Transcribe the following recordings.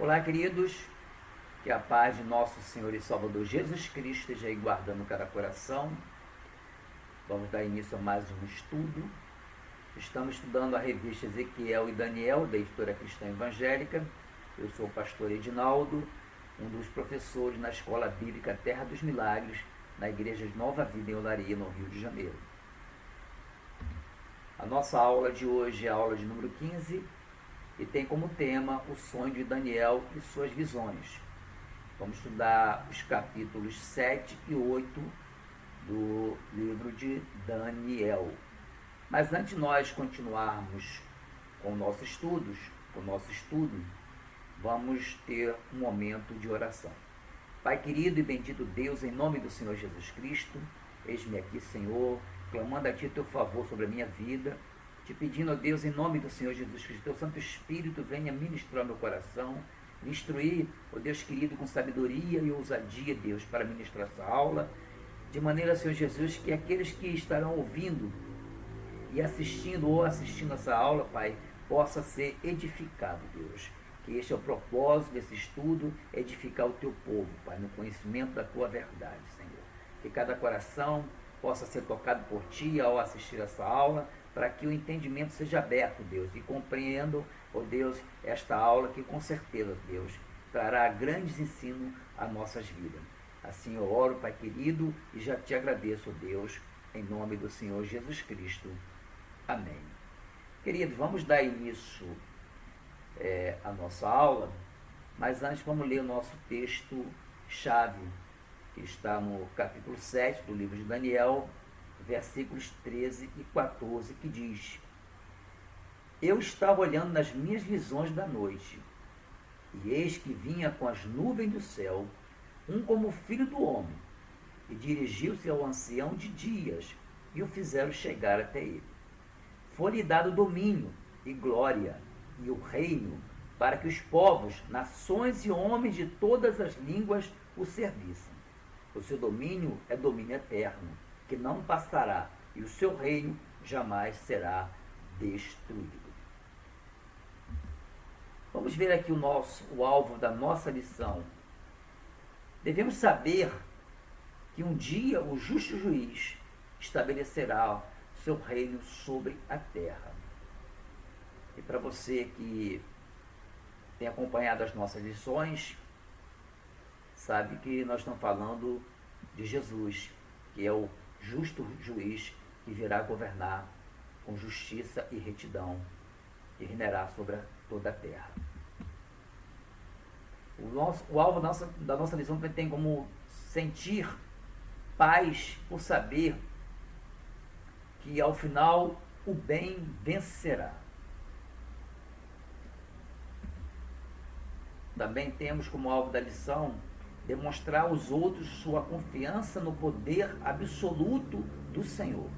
Olá, queridos, que a paz de nosso Senhor e Salvador Jesus Cristo esteja aí guardando cada coração. Vamos dar início a mais um estudo. Estamos estudando a revista Ezequiel e Daniel, da Editora Cristã Evangélica. Eu sou o pastor Edinaldo, um dos professores na Escola Bíblica Terra dos Milagres, na Igreja de Nova Vida em Olaria, no Rio de Janeiro. A nossa aula de hoje é a aula de número 15 e tem como tema o sonho de Daniel e suas visões. Vamos estudar os capítulos 7 e 8 do livro de Daniel. Mas antes de nós continuarmos com o nosso estudo, vamos ter um momento de oração. Pai querido e bendito Deus, em nome do Senhor Jesus Cristo, eis-me aqui, Senhor, clamando a Ti teu favor sobre a minha vida, te pedindo, ó Deus, em nome do Senhor Jesus Cristo, teu Santo Espírito venha ministrar meu coração, me instruir, ó Deus querido, com sabedoria e ousadia, Deus, para ministrar essa aula, de maneira, Senhor Jesus, que aqueles que estarão ouvindo e assistindo essa aula, Pai, possa ser edificado, Deus. Que este é o propósito desse estudo, edificar o teu povo, Pai, no conhecimento da tua verdade, Senhor. Que cada coração possa ser tocado por Ti ao assistir essa aula, para que o entendimento seja aberto, Deus, e compreendam, ó Deus, esta aula que com certeza, Deus, trará grandes ensinos às nossas vidas. Assim eu oro, Pai querido, e já te agradeço, ó Deus, em nome do Senhor Jesus Cristo. Amém. Queridos, vamos dar início à nossa aula, mas antes vamos ler o nosso texto-chave, que está no capítulo 7 do livro de Daniel, versículos 13 e 14, que diz: Eu estava olhando nas minhas visões da noite, e eis que vinha com as nuvens do céu, um como filho do homem, e dirigiu-se ao ancião de dias, e o fizeram chegar até ele. Foi-lhe dado domínio e glória, e o reino, para que os povos, nações e homens de todas as línguas o servissem. O seu domínio é domínio eterno, que não passará, e o seu reino jamais será destruído. Vamos ver aqui o alvo da nossa lição. Devemos saber que um dia o justo juiz estabelecerá seu reino sobre a terra. E para você que tem acompanhado as nossas lições, sabe que nós estamos falando de Jesus, que é o justo juiz que virá governar com justiça e retidão e reinará sobre toda a terra. O alvo da nossa lição tem como sentir paz por saber que ao final o bem vencerá. Também temos como alvo da lição demonstrar aos outros sua confiança no poder absoluto do Senhor.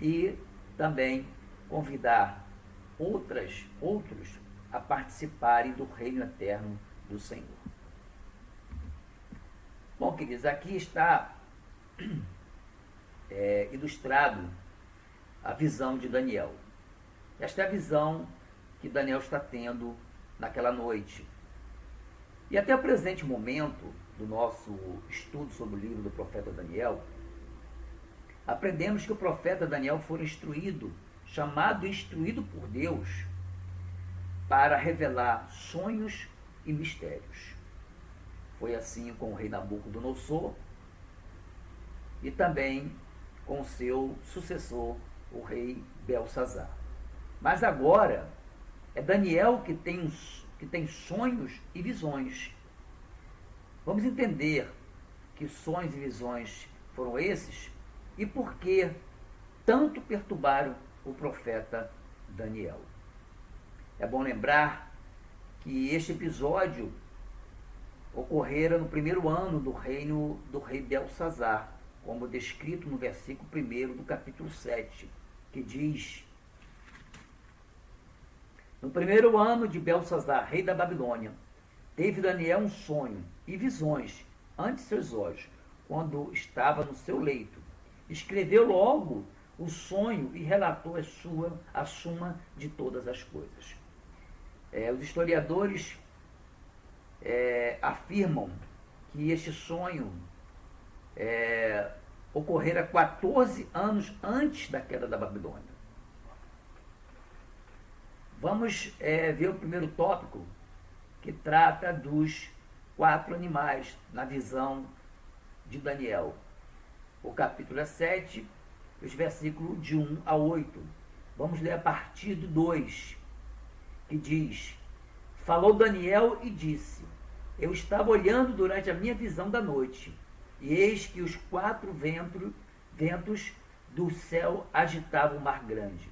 E também convidar outros a participarem do reino eterno do Senhor. Bom, queridos, aqui está ilustrado a visão de Daniel. Esta é a visão que Daniel está tendo naquela noite. E até o presente momento do nosso estudo sobre o livro do profeta Daniel, aprendemos que o profeta Daniel foi chamado e instruído por Deus para revelar sonhos e mistérios. Foi assim com o rei Nabucodonosor e também com o seu sucessor, o rei Belsazar. Mas agora é Daniel que tem sonhos e visões. Vamos entender que sonhos e visões foram esses e por que tanto perturbaram o profeta Daniel. É bom lembrar que este episódio ocorrera no primeiro ano do reino do rei Belsazar, como descrito no versículo 1 do capítulo 7, que diz: No primeiro ano de Belsazar, rei da Babilônia, teve Daniel um sonho e visões ante seus olhos, quando estava no seu leito. Escreveu logo o sonho e relatou a suma de todas as coisas. Os historiadores afirmam que este sonho ocorrera 14 anos antes da queda da Babilônia. Vamos ver o primeiro tópico, que trata dos 4 animais na visão de Daniel. O capítulo é 7, os versículos de 1 a 8. Vamos ler a partir do 2, que diz: Falou Daniel e disse: Eu estava olhando durante a minha visão da noite, e eis que os 4 ventos do céu agitavam o mar grande.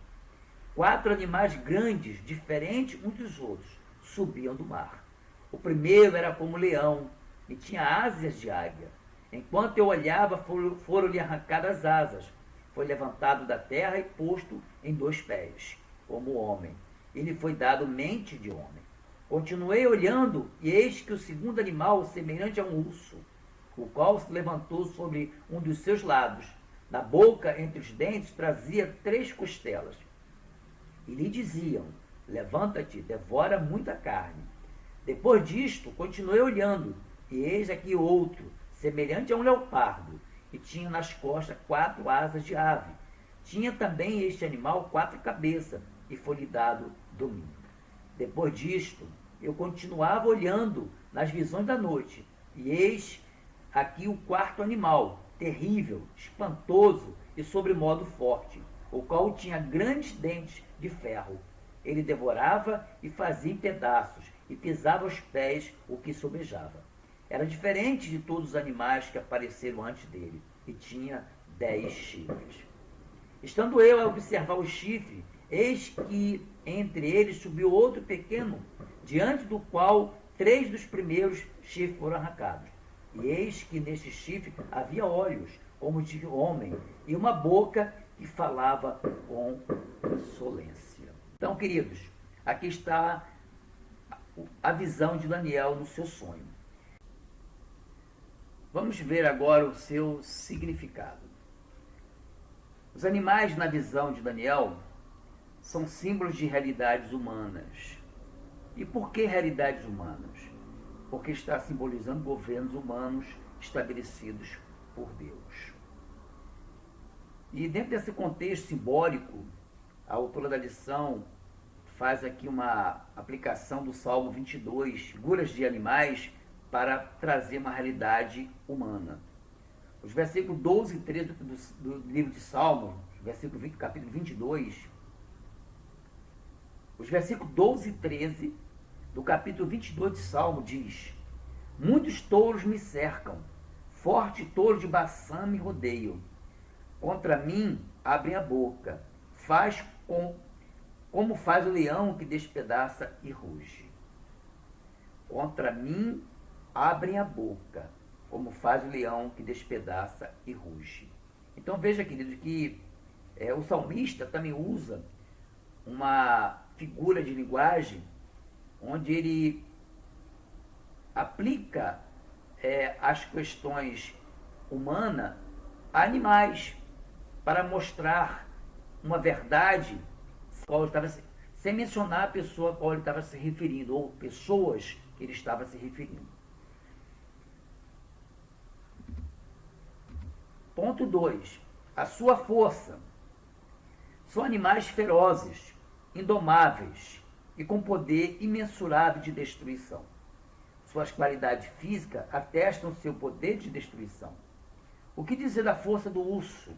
4 animais grandes, diferentes uns dos outros, subiam do mar. O primeiro era como leão, e tinha asas de águia. Enquanto eu olhava, foram-lhe arrancadas as asas. Foi levantado da terra e posto em 2 pés, como homem. E lhe foi dado mente de homem. Continuei olhando, e eis que o segundo animal, semelhante a um urso, o qual se levantou sobre um dos seus lados. Na boca, entre os dentes, trazia 3 costelas. E lhe diziam: Levanta-te, devora muita carne. Depois disto, continuei olhando, e eis aqui outro, semelhante a um leopardo, e tinha nas costas 4 asas de ave. Tinha também este animal 4 cabeças, e foi-lhe dado domínio. Depois disto, eu continuava olhando nas visões da noite, e eis aqui o 4º animal, terrível, espantoso e sobremodo forte, o qual tinha grandes dentes de ferro. Ele devorava e fazia em pedaços, e pisava aos pés o que sobejava. Era diferente de todos os animais que apareceram antes dele, e tinha 10 chifres. Estando eu a observar o chifre, eis que entre eles subiu outro pequeno, diante do qual 3 dos primeiros chifres foram arrancados. E eis que neste chifre havia olhos, como de homem, e uma boca que falava com insolência. Então, queridos, aqui está a visão de Daniel no seu sonho. Vamos ver agora o seu significado. Os animais na visão de Daniel são símbolos de realidades humanas. E por que realidades humanas? Porque está simbolizando governos humanos estabelecidos por Deus. E dentro desse contexto simbólico, a autora da lição faz aqui uma aplicação do Salmo 22, figuras de animais, para trazer uma realidade humana. Os versículos 12 e 13 do livro de Salmo, capítulo 22, os versículos 12 e 13 do capítulo 22 de Salmo diz: Muitos touros me cercam, forte touro de Baçã me rodeiam. Contra mim abrem a boca, como faz o leão que despedaça e ruge. Contra mim abrem a boca, como faz o leão que despedaça e ruge. Então veja, querido, que o salmista também usa uma figura de linguagem onde ele aplica as questões humanas a animais, para mostrar uma verdade sem mencionar a pessoa a qual ele estava se referindo, ou pessoas que ele estava se referindo. Ponto 2. A sua força. São animais ferozes, indomáveis e com poder imensurável de destruição. Suas qualidades físicas atestam seu poder de destruição. O que dizer da força do urso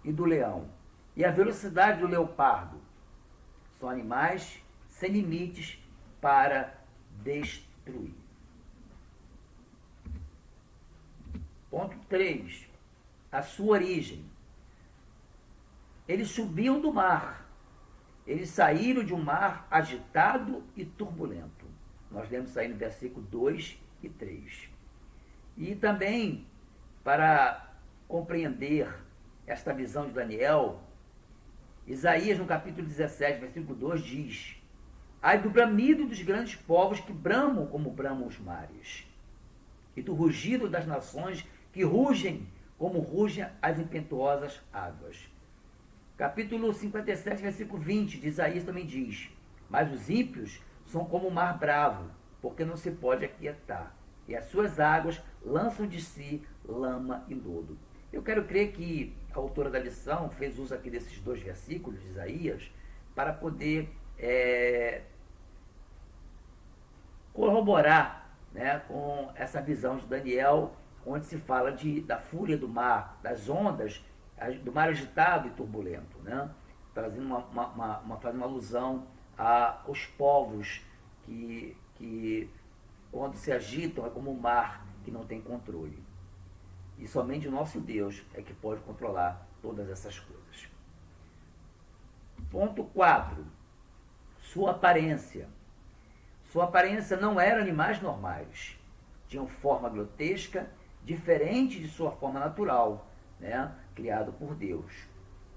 e do leão? E a velocidade do leopardo? São animais sem limites para destruir. Ponto 3. A sua origem. Eles subiam do mar. Eles saíram de um mar agitado e turbulento. Nós lemos aí no versículo 2 e 3. E também, para compreender esta visão de Daniel, Isaías, no capítulo 17, versículo 2, diz: Ai do bramido dos grandes povos que bramam como bramam os mares, e do rugido das nações que rugem como rugem as impetuosas águas. Capítulo 57, versículo 20 de Isaías também diz: Mas os ímpios são como o mar bravo, porque não se pode aquietar. E as suas águas lançam de si lama e lodo. Eu quero crer que a autora da lição fez uso aqui desses 2 versículos de Isaías para poder corroborar, né, com essa visão de Daniel, onde se fala da fúria do mar, das ondas, do mar agitado e turbulento, né, fazendo uma alusão aos povos que quando se agitam é como o mar que não tem controle. E somente o nosso Deus é que pode controlar todas essas coisas. Ponto 4. Sua aparência. Sua aparência não era animais normais. Tinham forma grotesca, diferente de sua forma natural, né, criado por Deus.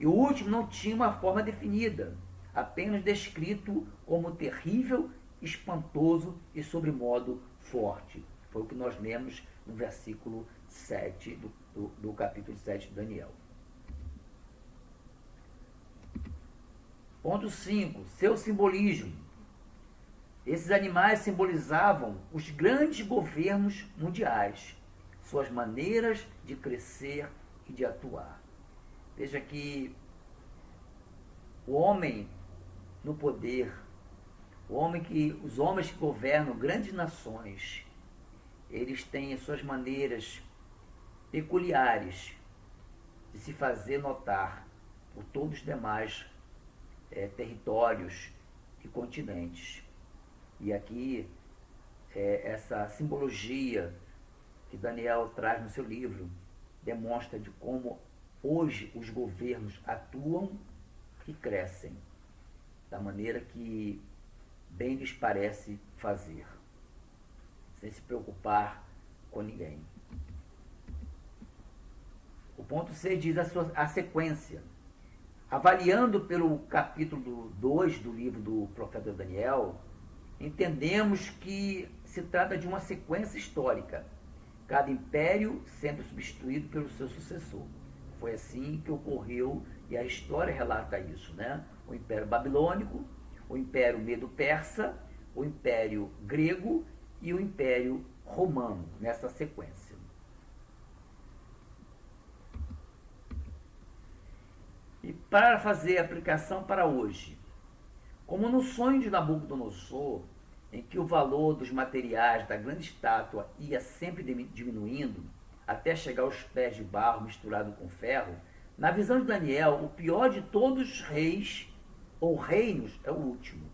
E o último não tinha uma forma definida, apenas descrito como terrível, espantoso e sobremodo forte. Foi o que nós lemos no versículo 7 do capítulo 7 de Daniel. Ponto 5. Seu simbolismo. Esses animais simbolizavam os grandes governos mundiais, suas maneiras de crescer e de atuar. Veja que o homem no poder, os homens que governam grandes nações, eles têm as suas maneiras peculiares de se fazer notar por todos os demais territórios e continentes. E aqui, essa simbologia que Daniel traz no seu livro demonstra de como hoje os governos atuam e crescem da maneira que bem lhes parece fazer, sem se preocupar com ninguém. O ponto 6 diz a sequência. Avaliando pelo capítulo 2 do livro do profeta Daniel, entendemos que se trata de uma sequência histórica, cada império sendo substituído pelo seu sucessor. Foi assim que ocorreu e a história relata isso, né? O Império Babilônico, o Império Medo-Persa, o Império Grego e o Império Romano, nessa sequência. E para fazer a aplicação para hoje, como no sonho de Nabucodonosor, em que o valor dos materiais da grande estátua ia sempre diminuindo, até chegar aos pés de barro misturado com ferro, na visão de Daniel, o pior de todos os reis ou reinos é o último.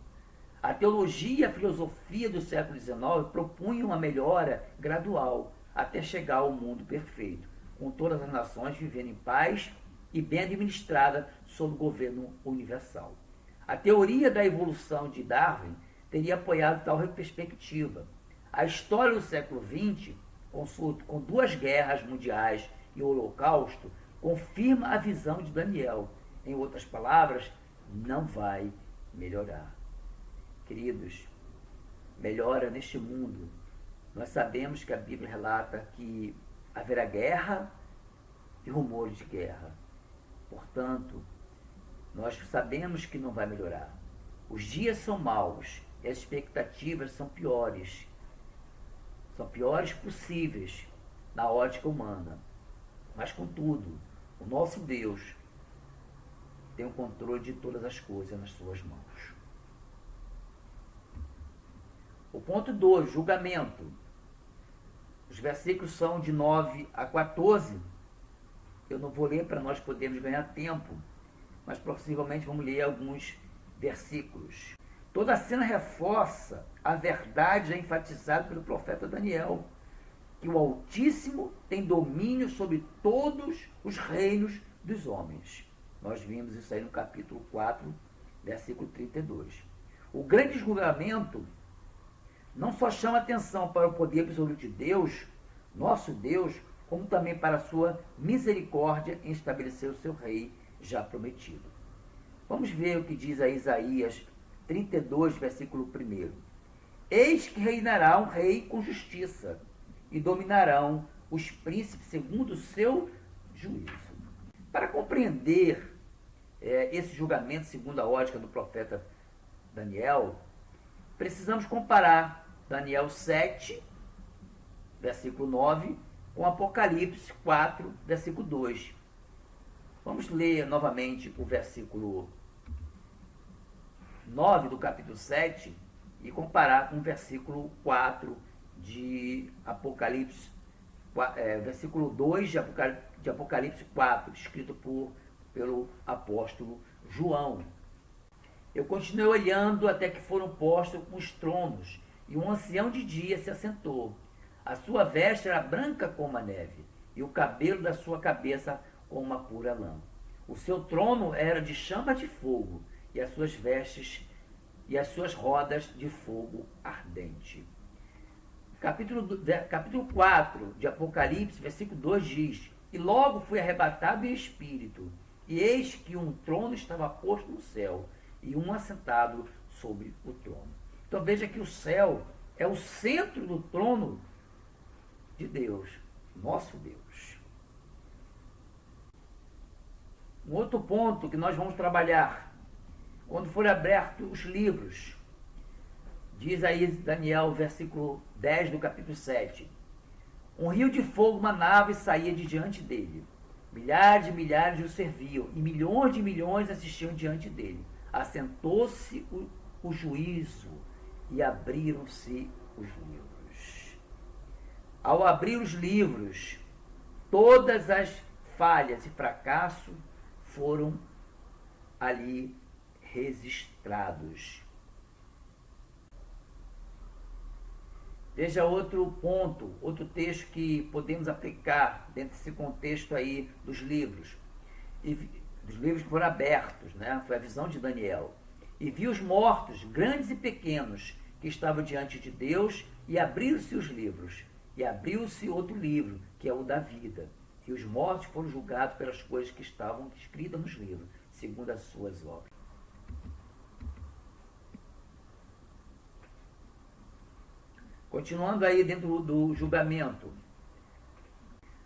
A teologia e a filosofia do século XIX propunham uma melhora gradual, até chegar ao mundo perfeito, com todas as nações vivendo em paz e bem administrada sob o governo universal. A teoria da evolução de Darwin teria apoiado tal perspectiva. A história do século XX, com 2 guerras mundiais e o Holocausto, confirma a visão de Daniel. Em outras palavras, não vai melhorar. Queridos, melhora neste mundo. Nós sabemos que a Bíblia relata que haverá guerra e rumores de guerra. Portanto, nós sabemos que não vai melhorar. Os dias são maus e as expectativas são piores. São piores possíveis na ótica humana. Mas, contudo, o nosso Deus tem o controle de todas as coisas nas suas mãos. O ponto 2, julgamento. Os versículos são de 9 a 14. Eu não vou ler para nós podermos ganhar tempo, mas possivelmente vamos ler alguns versículos. Toda a cena reforça a verdade já enfatizada pelo profeta Daniel, que o Altíssimo tem domínio sobre todos os reinos dos homens. Nós vimos isso aí no capítulo 4, versículo 32. O grande julgamento não só chama atenção para o poder absoluto de Deus, nosso Deus, como também para a sua misericórdia em estabelecer o seu rei já prometido. Vamos ver o que diz a Isaías 32, versículo 1. Eis que reinará um rei com justiça, e dominarão os príncipes segundo o seu juízo. Para compreender esse julgamento segundo a ótica do profeta Daniel, precisamos comparar Daniel 7, versículo 9, com Apocalipse 4, versículo 2. Vamos ler novamente o versículo 9 do capítulo 7 e comparar com o versículo 4 de Apocalipse, versículo 2 de Apocalipse 4, escrito pelo apóstolo João. Eu continuei olhando até que foram postos os tronos, e um ancião de dia se assentou. A sua veste era branca como a neve, e o cabelo da sua cabeça como uma pura lã. O seu trono era de chama de fogo, e as suas vestes e as suas rodas de fogo ardente. Capítulo 4 de Apocalipse, versículo 2 diz: E logo fui arrebatado em espírito, e eis que um trono estava posto no céu, e um assentado sobre o trono. Então veja que o céu é o centro do trono de Deus, nosso Deus. Um outro ponto que nós vamos trabalhar, quando forem abertos os livros, diz aí Daniel, versículo 10 do capítulo 7, um rio de fogo manava e saía de diante dele. Milhares e milhares o serviam, e milhões de milhões assistiam diante dele. Assentou-se o juízo, e abriram-se os livros. Ao abrir os livros, todas as falhas e fracassos foram ali registrados. Veja outro ponto, outro texto que podemos aplicar dentro desse contexto aí dos livros. Dos livros que foram abertos, né? Foi a visão de Daniel. E viu os mortos, grandes e pequenos, que estavam diante de Deus, e abriram-se os livros. E abriu-se outro livro, que é o da vida. E os mortos foram julgados pelas coisas que estavam escritas nos livros, segundo as suas obras. Continuando aí dentro do julgamento.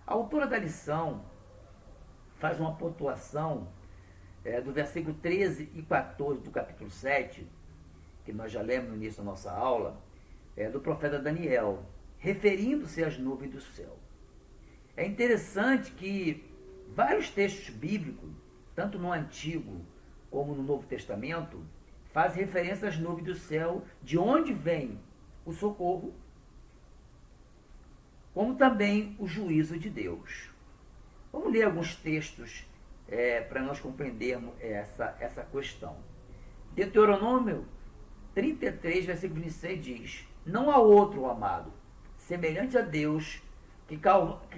A autora da lição faz uma pontuação do versículo 13 e 14 do capítulo 7, que nós já lemos no início da nossa aula, do profeta Daniel, referindo-se às nuvens do céu. É interessante que vários textos bíblicos, tanto no Antigo como no Novo Testamento, fazem referência às nuvens do céu, de onde vem o socorro, como também o juízo de Deus. Vamos ler alguns textos para nós compreendermos essa questão. Deuteronômio 33, versículo 26 diz: Não há outro, amado, semelhante a Deus, que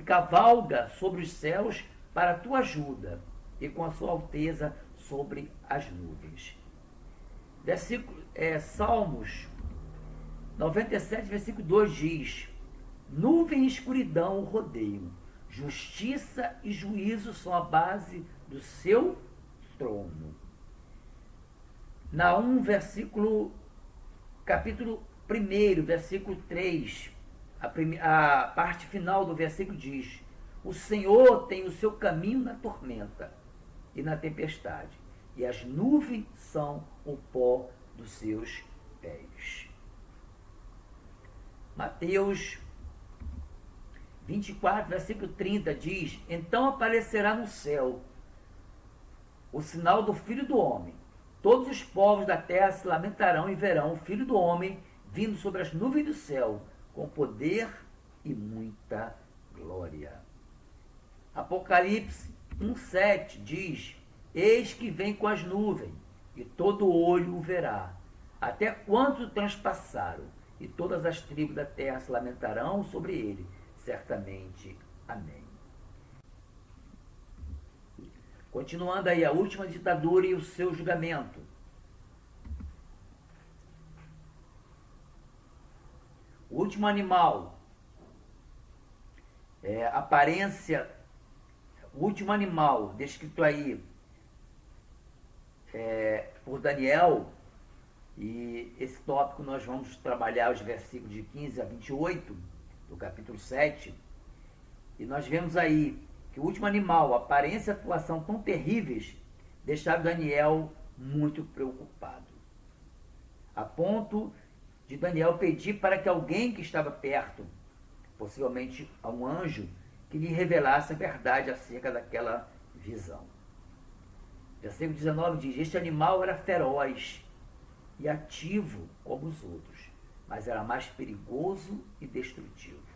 cavalga sobre os céus para a tua ajuda, e com a sua alteza sobre as nuvens. Salmos 97, versículo 2 diz: Nuvem e escuridão o rodeiam, justiça e juízo são a base do seu trono. Naum, capítulo 1, versículo 3, a parte final do versículo diz: O Senhor tem o seu caminho na tormenta e na tempestade, e as nuvens são o pó dos seus pés. Mateus 24, versículo 30 diz: Então aparecerá no céu o sinal do Filho do Homem. Todos os povos da terra se lamentarão e verão o Filho do Homem vindo sobre as nuvens do céu, com poder e muita glória. Apocalipse 1,7 diz: Eis que vem com as nuvens, e todo olho o verá, até quantos transpassaram, e todas as tribos da terra se lamentarão sobre ele. Certamente. Amém. Continuando aí, a última ditadura e o seu julgamento. O último animal. Aparência. O último animal, descrito aí por Daniel, e esse tópico nós vamos trabalhar os versículos de 15 a 28, do capítulo 7, e nós vemos aí que o último animal, aparência e atuação tão terríveis, deixaram Daniel muito preocupado, a ponto de Daniel pedir para que alguém que estava perto, possivelmente a um anjo, que lhe revelasse a verdade acerca daquela visão. Versículo 19 diz: este animal era feroz e ativo como os outros, mas era mais perigoso e destrutivo.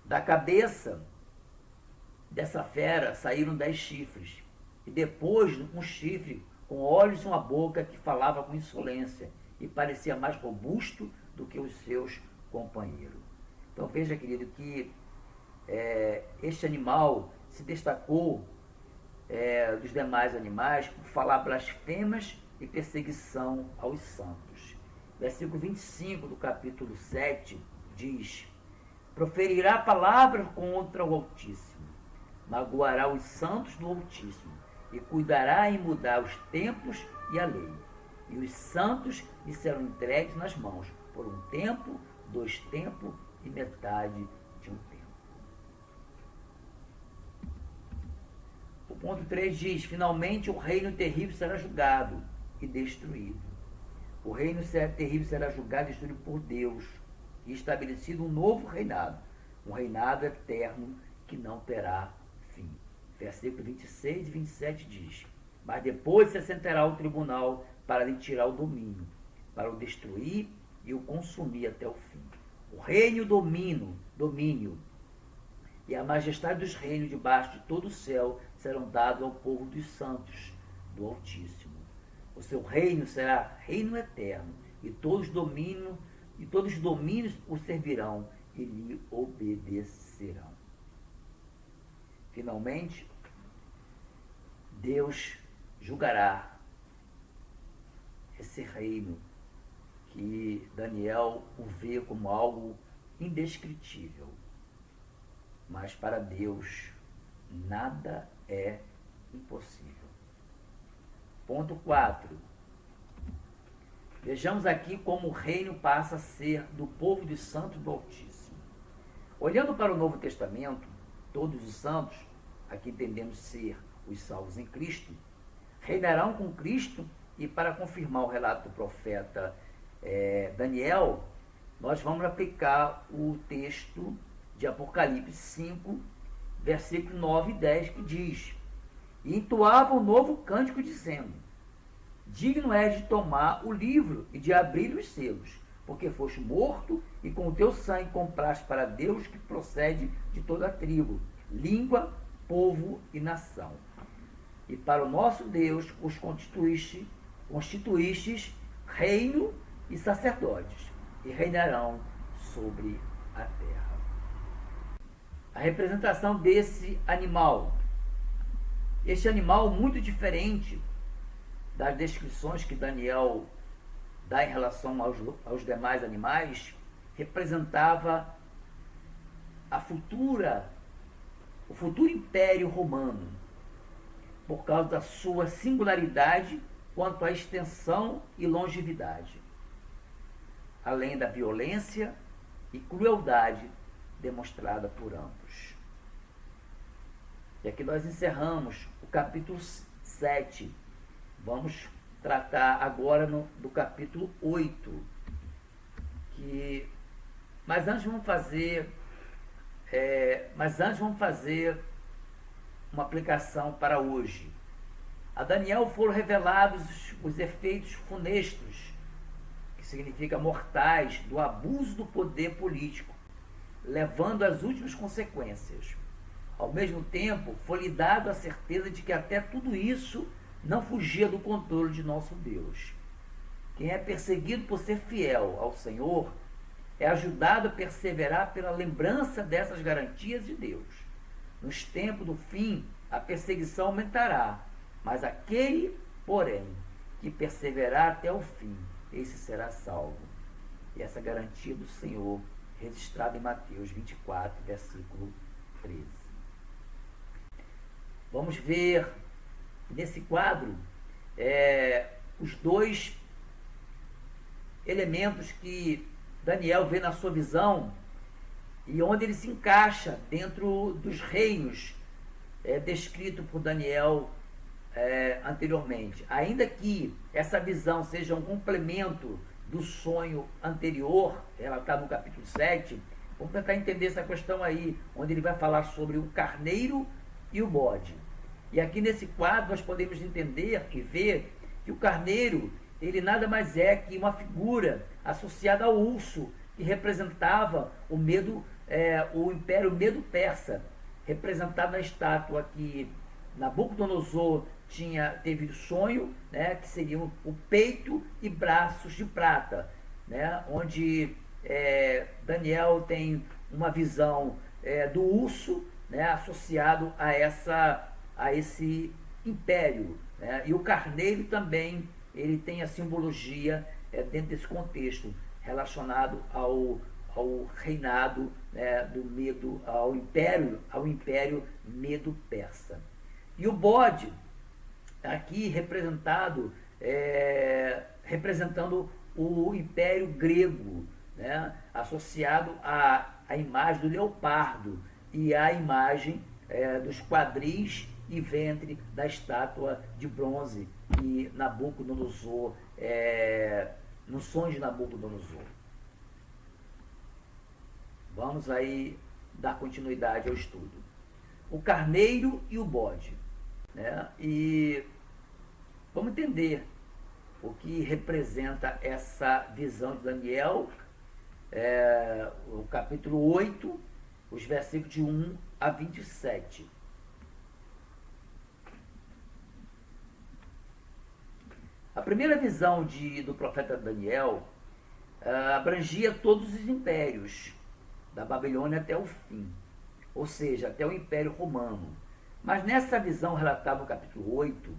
Da cabeça dessa fera saíram 10 chifres, e depois um chifre com olhos e uma boca que falava com insolência e parecia mais robusto do que os seus companheiros. Então veja, querido, que este animal se destacou dos demais animais por falar blasfemas e perseguição aos santos. Versículo 25 do capítulo 7 diz: proferirá palavras contra o Altíssimo, magoará os santos do Altíssimo, e cuidará em mudar os templos e a lei. E os santos lhe serão entregues nas mãos, por um tempo, 2 tempos e metade de um tempo. O ponto 3 diz: finalmente o reino terrível será julgado e destruído. O reino terrível será julgado e destruído por Deus, e estabelecido um novo reinado, um reinado eterno que não terá fim. Versículo 26 e 27 diz: mas depois se assentará o tribunal para lhe tirar o domínio, para o destruir e o consumir até o fim. O reino e o domínio e a majestade dos reinos debaixo de todo o céu serão dados ao povo dos santos do Altíssimo. O seu reino será reino eterno, e todos os domínios o servirão e lhe obedecerão. Finalmente, Deus julgará esse reino que Daniel o vê como algo indescritível. Mas para Deus nada é impossível. Ponto 4. Vejamos aqui como o reino passa a ser do povo dos santos do Altíssimo. Olhando para o Novo Testamento, todos os santos, aqui entendemos ser os salvos em Cristo, reinarão com Cristo, e para confirmar o relato do profeta Daniel, nós vamos aplicar o texto de Apocalipse 5, versículos 9 e 10, que diz: e entoava um novo cântico dizendo: digno és de tomar o livro e de abrir os selos, porque foste morto e com o teu sangue compraste para Deus que procede de toda a tribo, língua, povo e nação. E para o nosso Deus os constituístes reino e sacerdotes, e reinarão sobre a terra. A representação desse animal. Este animal, muito diferente das descrições que Daniel dá em relação aos demais animais, representava o futuro império romano, por causa da sua singularidade quanto à extensão e longevidade, além da violência e crueldade demonstrada por ambos. E aqui nós encerramos o capítulo 7. Vamos tratar agora do capítulo 8. Mas antes vamos fazer uma aplicação para hoje. A Daniel foram revelados os efeitos funestos, que significa mortais, do abuso do poder político, levando às últimas consequências. Ao mesmo tempo, foi-lhe dado a certeza de que até tudo isso não fugia do controle de nosso Deus. Quem é perseguido por ser fiel ao Senhor é ajudado a perseverar pela lembrança dessas garantias de Deus. Nos tempos do fim, a perseguição aumentará, mas aquele, porém, que perseverar até o fim, esse será salvo. E essa garantia do Senhor, registrada em Mateus 24, versículo 13. Vamos ver nesse quadro os dois elementos que Daniel vê na sua visão e onde ele se encaixa dentro dos reinos descrito por Daniel anteriormente, ainda que essa visão seja um complemento do sonho anterior, ela está no capítulo 7, vamos tentar entender essa questão aí, onde ele vai falar sobre o carneiro e o bode. E aqui nesse quadro nós podemos entender e ver que o carneiro, ele nada mais é que uma figura associada ao urso, que representava o medo, o Império Medo-Persa, representado na estátua que Nabucodonosor teve sonho, né, que seriam o peito e braços de prata, né, onde Daniel tem uma visão do urso, né, associado a esse império, né, e o carneiro também ele tem a simbologia dentro desse contexto relacionado ao reinado, né, do Medo, ao império Medo-Persa. E o bode, aqui representando o Império Grego, né, associado à imagem do leopardo e à imagem dos quadris e ventre da estátua de bronze que Nabucodonosor, no sonho de Nabucodonosor. Vamos aí dar continuidade ao estudo. O carneiro e o bode, né? E vamos entender o que representa essa visão de Daniel, o capítulo 8, os versículos de 1 a 27. A primeira visão do profeta Daniel abrangia todos os impérios, da Babilônia até o fim, ou seja, até o Império Romano. Mas nessa visão relatada no capítulo 8,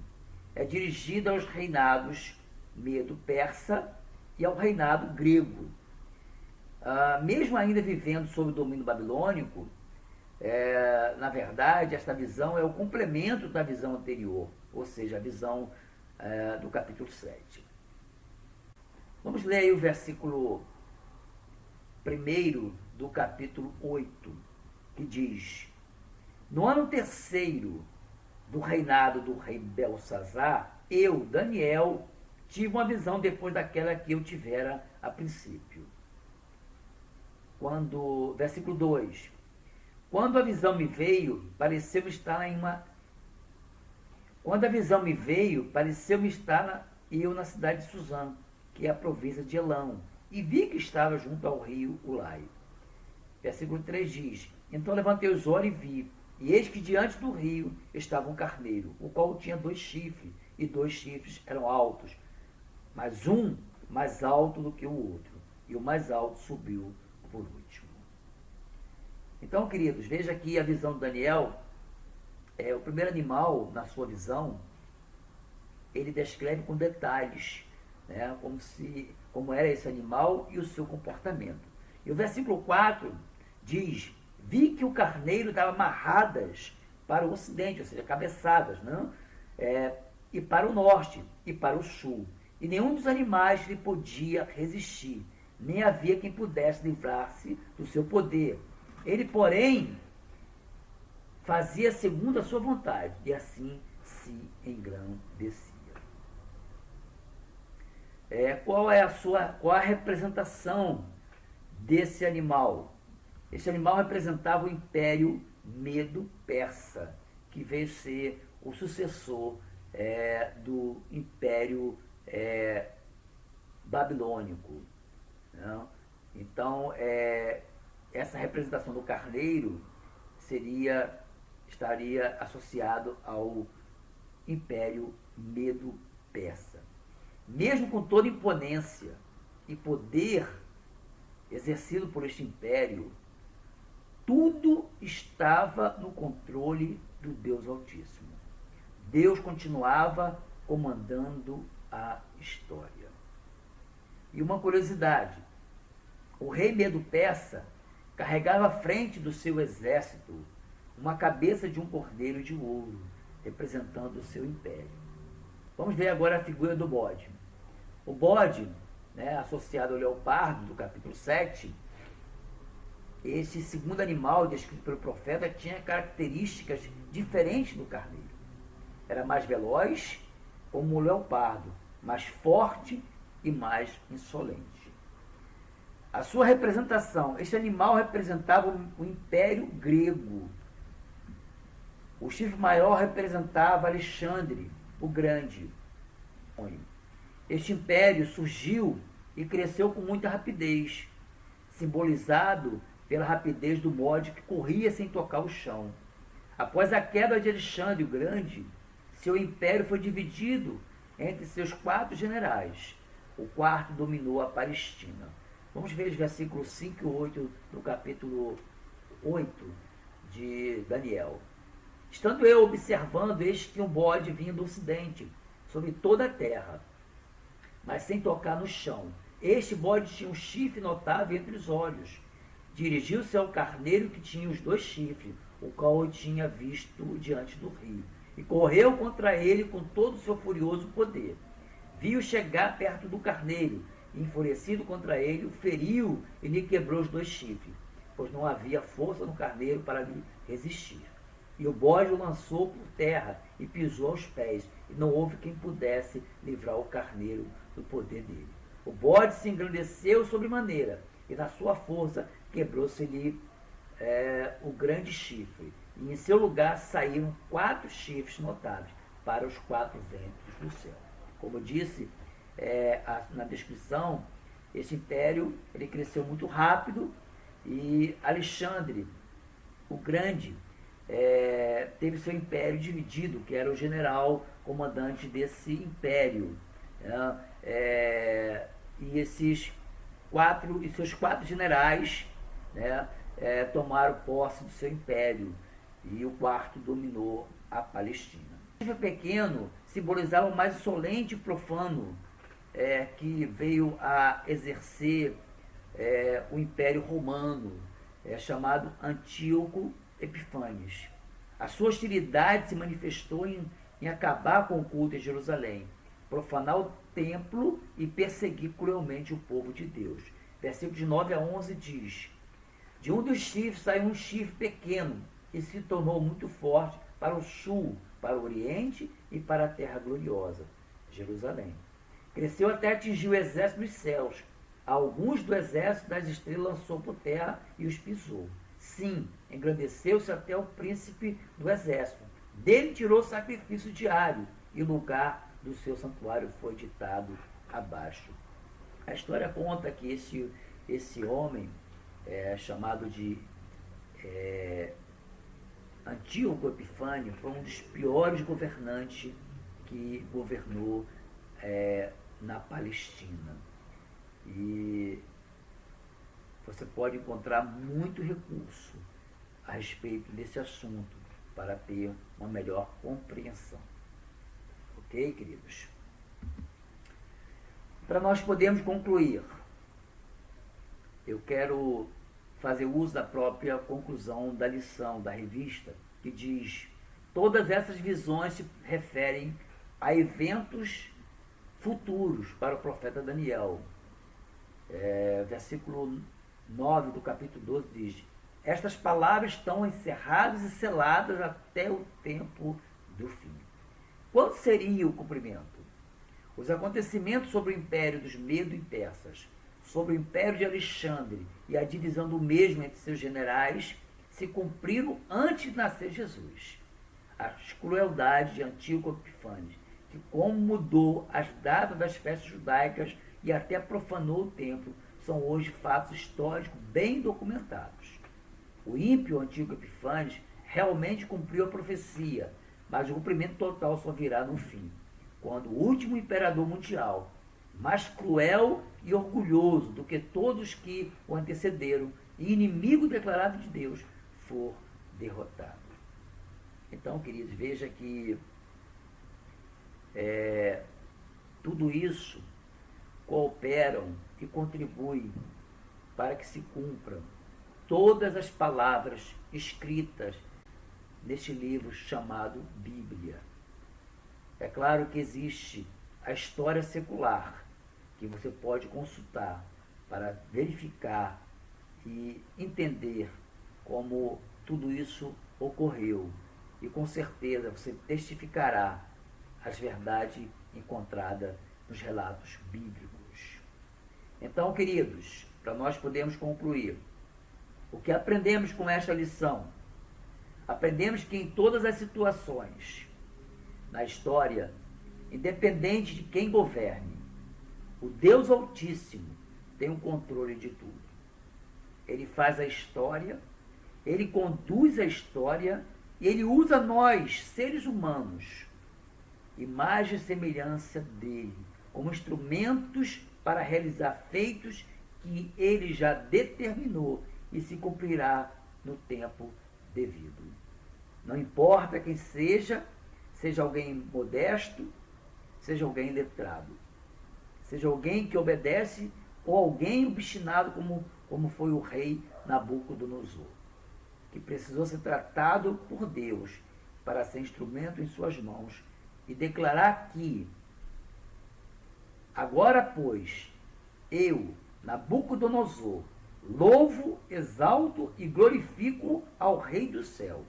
é dirigida aos reinados Medo-Persa e ao reinado grego. Mesmo ainda vivendo sob o domínio babilônico, na verdade, esta visão é o complemento da visão anterior, ou seja, a visão do capítulo 7. Vamos ler aí o versículo 1 do capítulo 8, que diz: No ano terceiro do reinado do rei Belsazar, eu, Daniel, tive uma visão depois daquela que eu tivera a princípio. Versículo 2: Quando a visão me veio, pareceu-me estar eu na cidade de Suzã, que é a província de Elão, e vi que estava junto ao rio Ulai. Versículo 3 diz: Então levantei os olhos e vi, e eis que diante do rio estava um carneiro, o qual tinha 2 chifres, e 2 chifres eram altos, mas um mais alto do que o outro, e o mais alto subiu por último. Então, queridos, veja aqui a visão de Daniel. O primeiro animal, na sua visão, ele descreve com detalhes, né, como era esse animal e o seu comportamento. E o versículo 4 diz: Vi que o carneiro dava amarradas para o ocidente, ou seja, cabeçadas, né? E para o norte e para o sul. E nenhum dos animais lhe podia resistir, nem havia quem pudesse livrar-se do seu poder. Ele, porém, fazia segundo a sua vontade, e assim se engrandecia. Qual a representação desse animal? Esse animal representava o Império Medo-Persa, que veio ser o sucessor do Império Babilônico, né? Então, essa representação do carneiro estaria associado ao Império Medo-Persa. Mesmo com toda imponência e poder exercido por este império, tudo estava no controle do Deus Altíssimo. Deus continuava comandando a história. E uma curiosidade: o rei Medo-Persa carregava à frente do seu exército uma cabeça de um cordeiro de ouro, representando o seu império. Vamos ver agora a figura do bode. O bode, né, associado ao leopardo, do capítulo 7, esse segundo animal descrito pelo profeta tinha características diferentes do carneiro. era mais veloz como um leopardo, mais forte e mais insolente. A sua representação, este animal representava o Império Grego. O chifre maior representava Alexandre, o Grande. Este império surgiu e cresceu com muita rapidez, simbolizado pela rapidez do bode que corria sem tocar o chão. Após a queda de Alexandre o Grande, seu império foi dividido entre seus 4 generais. O quarto dominou a Palestina. Vamos ver os versículos 5 e 8 do capítulo 8 de Daniel. Estando eu observando, eis que um bode vinha do ocidente, sobre toda a terra, mas sem tocar no chão. Este bode tinha um chifre notável entre os olhos. Dirigiu-se ao carneiro que tinha os 2 chifres, o qual eu tinha visto diante do rio, e correu contra ele com todo o seu furioso poder. Viu chegar perto do carneiro, e enfurecido contra ele, o feriu e lhe quebrou os 2 chifres, pois não havia força no carneiro para lhe resistir. E o bode o lançou por terra e pisou aos pés, e não houve quem pudesse livrar o carneiro do poder dele. O bode se engrandeceu sobremaneira, e na sua força quebrou-se-lhe o grande chifre, e em seu lugar saíram 4 chifres notáveis para os 4 ventos do céu. Como eu disse na descrição, esse império ele cresceu muito rápido, e Alexandre o Grande teve seu império dividido, que era o general comandante desse império, e seus 4 generais, tomaram posse do seu império, e o quarto dominou a Palestina. O chifre pequeno simbolizava o mais insolente e profano que veio a exercer o Império Romano, chamado Antíoco Epifanes. A sua hostilidade se manifestou em acabar com o culto em Jerusalém, profanar o templo e perseguir cruelmente o povo de Deus. Versículos de 9 a 11 diz: de um dos chifres saiu um chifre pequeno, e se tornou muito forte para o sul, para o oriente e para a terra gloriosa, Jerusalém. Cresceu até atingir o exército dos céus. Alguns do exército das estrelas lançou por terra e os pisou. Sim, engrandeceu-se até o príncipe do exército. Dele tirou sacrifício diário, e o lugar do seu santuário foi ditado abaixo. A história conta que esse homem, chamado de Antíoco Epifânio, foi um dos piores governantes que governou na Palestina. E você pode encontrar muito recurso a respeito desse assunto para ter uma melhor compreensão. Ok, queridos? Para nós podermos concluir, eu quero fazer uso da própria conclusão da lição da revista, que diz: todas essas visões se referem a eventos futuros para o profeta Daniel. Versículo 9 do capítulo 12 diz: estas palavras estão encerradas e seladas até o tempo do fim. Quando seria o cumprimento? Os acontecimentos sobre o império dos Medos e Persas, sobre o império de Alexandre e a divisão do mesmo entre seus generais se cumpriram antes de nascer Jesus. As crueldades de Antíoco Epifanes, que como mudou as datas das festas judaicas e até profanou o templo, são hoje fatos históricos bem documentados. O ímpio Antíoco Epifanes realmente cumpriu a profecia, mas o cumprimento total só virá no fim, quando o último imperador mundial, mais cruel e orgulhoso do que todos que o antecederam e inimigo declarado de Deus, for derrotado. Então, queridos, veja que tudo isso cooperam e contribuem para que se cumpram todas as palavras escritas neste livro chamado Bíblia. É claro que existe a história secular, que você pode consultar para verificar e entender como tudo isso ocorreu. e com certeza você testificará as verdades encontradas nos relatos bíblicos. Então, queridos, para nós podermos concluir, o que aprendemos com esta lição? Aprendemos que em todas as situações, na história, independente de quem governe, o Deus Altíssimo tem o controle de tudo. Ele faz a história, ele conduz a história e ele usa nós, seres humanos, imagem e semelhança dele, como instrumentos para realizar feitos que ele já determinou e se cumprirá no tempo devido. Não importa quem seja, seja alguém modesto, seja alguém letrado, seja alguém que obedece ou alguém obstinado como foi o rei Nabucodonosor, que precisou ser tratado por Deus para ser instrumento em suas mãos e declarar que agora, pois, eu, Nabucodonosor, louvo, exalto e glorifico ao Rei do céu,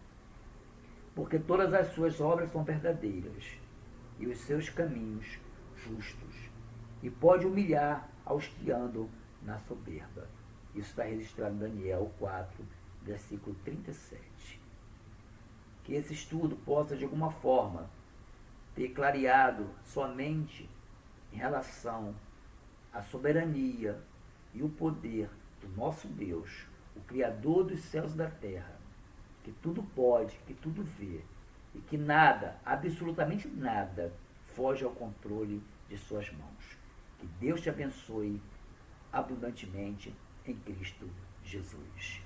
porque todas as suas obras são verdadeiras e os seus caminhos justos, e pode humilhar aos que andam na soberba. Isso está registrado em Daniel 4, versículo 37. Que esse estudo possa, de alguma forma, ter clareado sua mente em relação à soberania e o poder do nosso Deus, o Criador dos céus e da terra, que tudo pode, que tudo vê, e que nada, absolutamente nada, foge ao controle de suas mãos. Que Deus te abençoe abundantemente em Cristo Jesus.